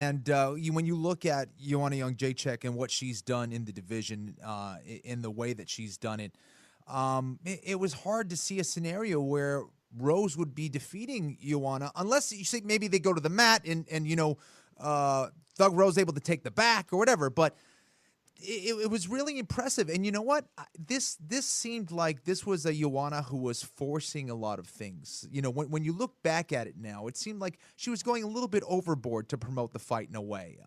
And when you look at Joanna Jedrzejczyk and what she's done in the division, in the way that she's done it, it was hard to see a scenario where Rose would be defeating Joanna, unless you say maybe they go to the mat and Thug Rose able to take the back or whatever. But it was really impressive. And you know what? This seemed like this was a Joanna who was forcing a lot of things. When you look back at it now, it seemed like she was going a little bit overboard to promote the fight in a way.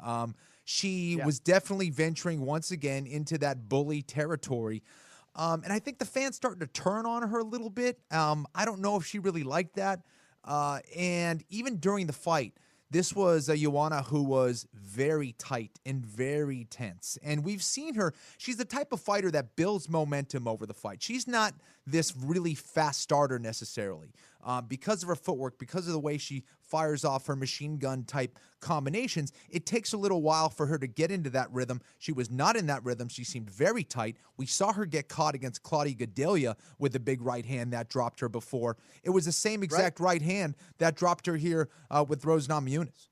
She was definitely venturing once again into that bully territory. And I think the fans starting to turn on her a little bit. I don't know if she really liked that. And even during the fight, this was a Joanna who was very tight and very tense. And we've seen her. She's the type of fighter that builds momentum over the fight. She's not this really fast starter necessarily. Because of her footwork, because of the way she fires off her machine gun type combinations, it takes a little while for her to get into that rhythm. She was not in that rhythm. She seemed very tight. We saw her get caught against Cody Garbrandt with a big right hand that dropped her before. It was the same exact right hand that dropped her here with Rose Namajunas.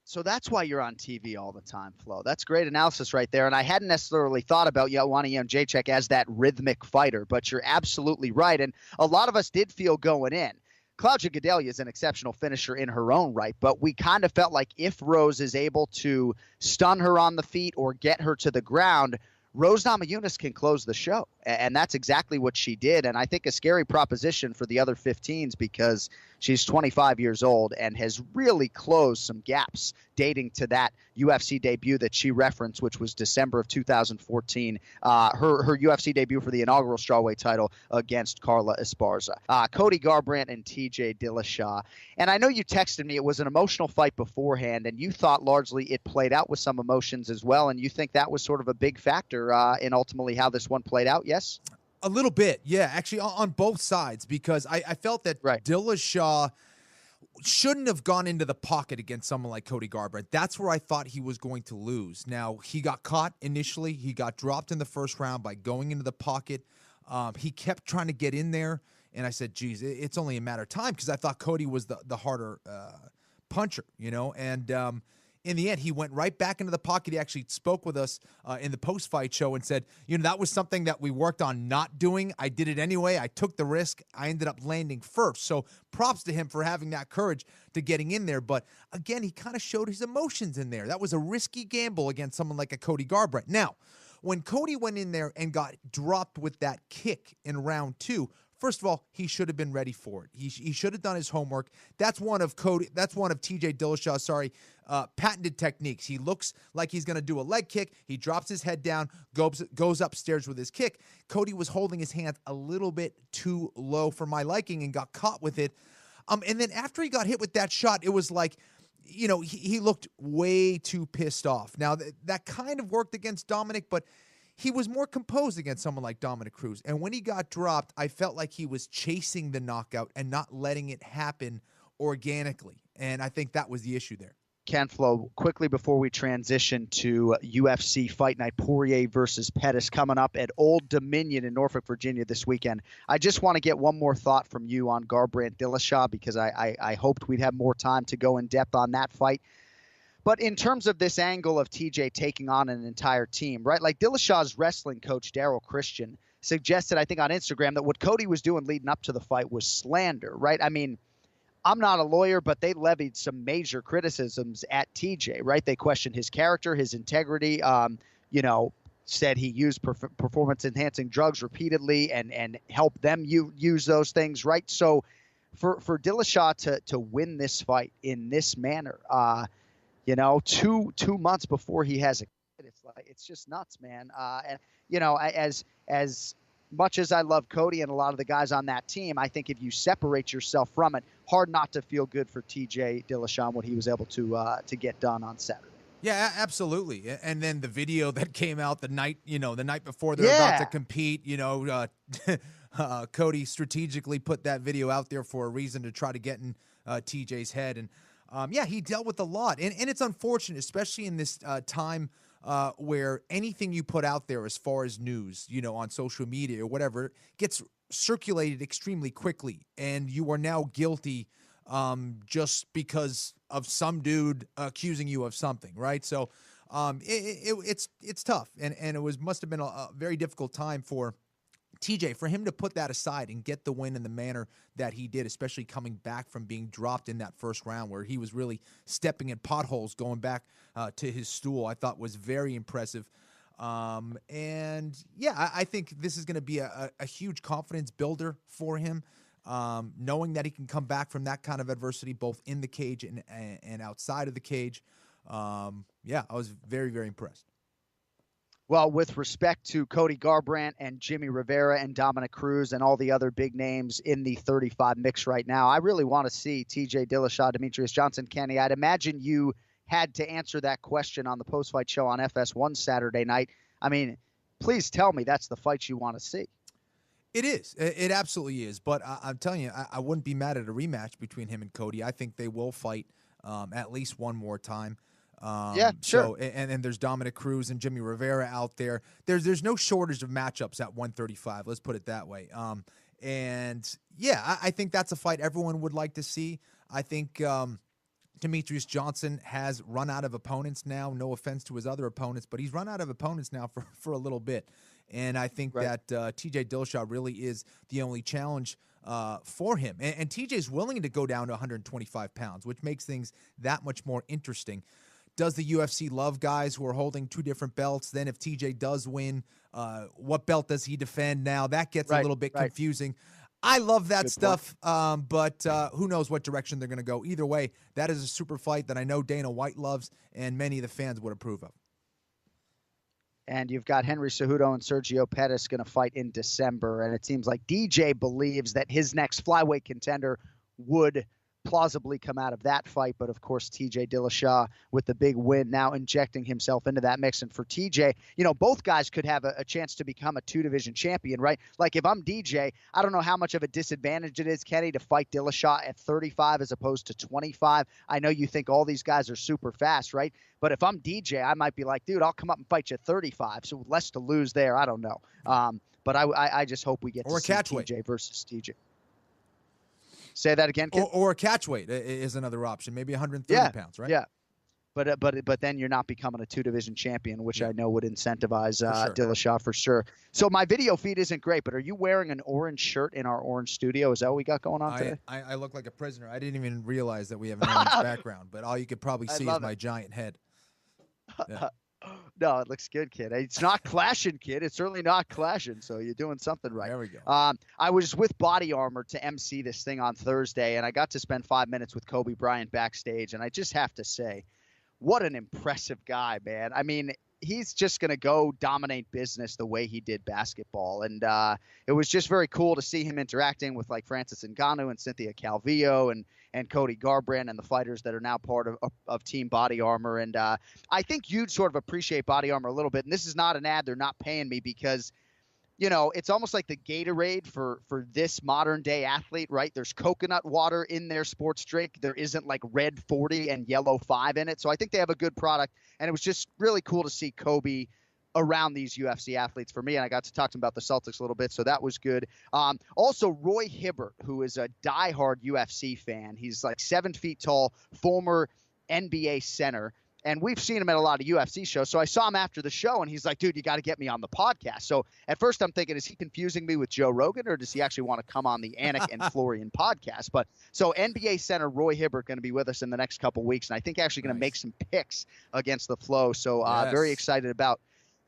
So that's why you're on TV all the time, Flo. That's great analysis right there. And I hadn't necessarily thought about Joanna Jedrzejczyk as that rhythmic fighter, but you're absolutely right. And a lot of us did feel going in, Claudia Gadelha is an exceptional finisher in her own right, but we kind of felt like if Rose is able to stun her on the feet or get her to the ground, Rose Namajunas can close the show, and that's exactly what she did. And I think a scary proposition for the other 15s because she's 25 years old and has really closed some gaps dating to that UFC debut that she referenced, which was December of 2014, her UFC debut for the inaugural strawweight title against Carla Esparza. Cody Garbrandt and TJ Dillashaw. And I know you texted me, it was an emotional fight beforehand, and you thought largely it played out with some emotions as well, and you think that was sort of a big factor in ultimately how this one played out, yes? A little bit, yeah, actually on both sides, because I felt that Dillashaw shouldn't have gone into the pocket against someone like Cody Garbrandt. That's where I thought he was going to lose. Now, he got caught initially. He got dropped in the first round by going into the pocket. He kept trying to get in there, and I said, geez, it's only a matter of time, because I thought Cody was the harder puncher, and in the end, he went right back into the pocket. He actually spoke with us in the post-fight show and said, that was something that we worked on not doing. I did it anyway. I took the risk. I ended up landing first. So props to him for having that courage to getting in there. But again, he kind of showed his emotions in there. That was a risky gamble against someone like a Cody Garbrandt. Now, when Cody went in there and got dropped with that kick in round 2, first of all, he should have been ready for it. He should have done his homework. That's one of TJ Dillashaw, patented techniques. He looks like he's going to do a leg kick. He drops his head down, goes upstairs with his kick. Cody was holding his hands a little bit too low for my liking and got caught with it. And then after he got hit with that shot, it was like, he looked way too pissed off. Now, that kind of worked against Dominic, but he was more composed against someone like Dominic Cruz. And when he got dropped, I felt like he was chasing the knockout and not letting it happen organically. And I think that was the issue there. Ken Flo, quickly before we transition to UFC Fight Night, Poirier versus Pettis coming up at Old Dominion in Norfolk, Virginia this weekend. I just want to get one more thought from you on Garbrandt Dillashaw because I hoped we'd have more time to go in depth on that fight. But in terms of this angle of TJ taking on an entire team, right? Like Dillashaw's wrestling coach, Daryl Christian, suggested, I think on Instagram, that what Cody was doing leading up to the fight was slander, right? I mean, I'm not a lawyer, but they levied some major criticisms at TJ, right? They questioned his character, his integrity, said he used performance-enhancing drugs repeatedly and helped them use those things, right? So for Dillashaw to win this fight in this manner, 2 months before he has a kid, it's just nuts, man. As much as I love Cody and a lot of the guys on that team, I think if you separate yourself from it, hard not to feel good for TJ Dillashaw and what he was able to get done on Saturday. Yeah, absolutely. And then the video that came out the night before they're about to compete, Cody strategically put that video out there for a reason to try to get in TJ's head. And he dealt with a lot. And it's unfortunate, especially in this time where anything you put out there as far as news, on social media or whatever, gets circulated extremely quickly. And you are now guilty just because of some dude accusing you of something, right? So it's tough, and it must have been a very difficult time for TJ, for him to put that aside and get the win in the manner that he did, especially coming back from being dropped in that first round where he was really stepping in potholes going back to his stool, I thought was very impressive. And yeah, I think this is going to be a huge confidence builder for him, knowing that he can come back from that kind of adversity, both in the cage and outside of the cage. Yeah, I was very, very impressed. Well, with respect to Cody Garbrandt and Jimmy Rivera and Dominic Cruz and all the other big names in the 35 mix right now, I really want to see TJ Dillashaw, Demetrious Johnson. Kenny, I'd imagine you had to answer that question on the post-fight show on FS1 Saturday night. I mean, please tell me that's the fight you want to see. It is. It absolutely is. But I'm telling you, I wouldn't be mad at a rematch between him and Cody. I think they will fight at least one more time. Yeah, sure. So, and there's Dominic Cruz and Jimmy Rivera out there. There's no shortage of matchups at 135. Let's put it that way. And yeah, I think that's a fight everyone would like to see. I think Demetrious Johnson has run out of opponents now. No offense to his other opponents, but he's run out of opponents now for a little bit. And I think that TJ Dillashaw really is the only challenge for him. And TJ's willing to go down to 125 pounds, which makes things that much more interesting. Does the UFC love guys who are holding two different belts? Then if TJ does win, what belt does he defend now? That gets a little bit confusing. I love that stuff, but who knows what direction they're going to go. Either way, that is a super fight that I know Dana White loves and many of the fans would approve of. And you've got Henry Cejudo and Sergio Pettis going to fight in December, and it seems like DJ believes that his next flyweight contender would plausibly come out of that fight. But of course, TJ Dillashaw with the big win now injecting himself into that mix. And for TJ, you know, both guys could have a chance to become a two-division champion, right? Like if I'm DJ, I don't know how much of a disadvantage it is, Kenny, to fight Dillashaw at 35 as opposed to 25. I know you think all these guys are super fast, right? But if I'm DJ, I might be like, dude, I'll come up and fight you at 35. So less to lose there. I don't know. But I just hope we get to see TJ versus TJ. Say that again, kid? Or a catch weight is another option, maybe 130 pounds, right? Yeah, but then you're not becoming a two-division champion, which I know would incentivize Dillashaw for sure. So my video feed isn't great, but are you wearing an orange shirt in our orange studio? Is that what we got going on today? I look like a prisoner. I didn't even realize that we have an orange background, but all you could probably see is my giant head. Yeah. No, it looks good, kid. It's not clashing, kid. It's certainly not clashing, so you're doing something right. There we go. I was with Body Armor to MC this thing on Thursday, and I got to spend 5 minutes with Kobe Bryant backstage, and I just have to say, what an impressive guy, man. I mean, he's just going to go dominate business the way he did basketball. And it was just very cool to see him interacting with like Francis Ngannou and Cynthia Calvillo and Cody Garbrandt and the fighters that are now part of Team Body Armor. And I think you'd sort of appreciate Body Armor a little bit. And this is not an ad. They're not paying me because, you know, it's almost like the Gatorade for this modern day athlete, right? There's coconut water in their sports drink. There isn't like red 40 and yellow 5 in it. So I think they have a good product. And it was just really cool to see Kobe around these UFC athletes for me. And I got to talk to him about the Celtics a little bit. So that was good. Also, Roy Hibbert, who is a diehard UFC fan. He's like 7 feet tall, former NBA center. And we've seen him at a lot of UFC shows. So I saw him after the show, and he's like, dude, you got to get me on the podcast. So at first I'm thinking, is he confusing me with Joe Rogan, or does he actually want to come on the Anik and Florian podcast? But so NBA center Roy Hibbert going to be with us in the next couple weeks, and I think actually going to make some picks against the Flow. So very excited about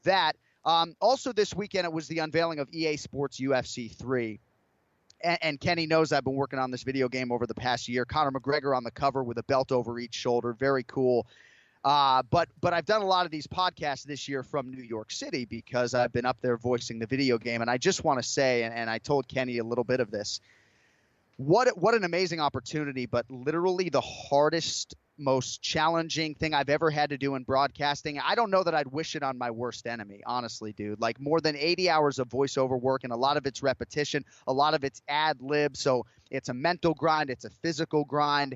that. Also this weekend, it was the unveiling of EA Sports UFC 3. And Kenny knows I've been working on this video game over the past year. Conor McGregor on the cover with a belt over each shoulder. Very cool. But I've done a lot of these podcasts this year from New York City because I've been up there voicing the video game. And I just want to say, and I told Kenny a little bit of this, what an amazing opportunity, but literally the hardest, most challenging thing I've ever had to do in broadcasting. I don't know that I'd wish it on my worst enemy, honestly, dude. Like more than 80 hours of voiceover work, and a lot of it's repetition, a lot of it's ad lib. So it's a mental grind. It's a physical grind.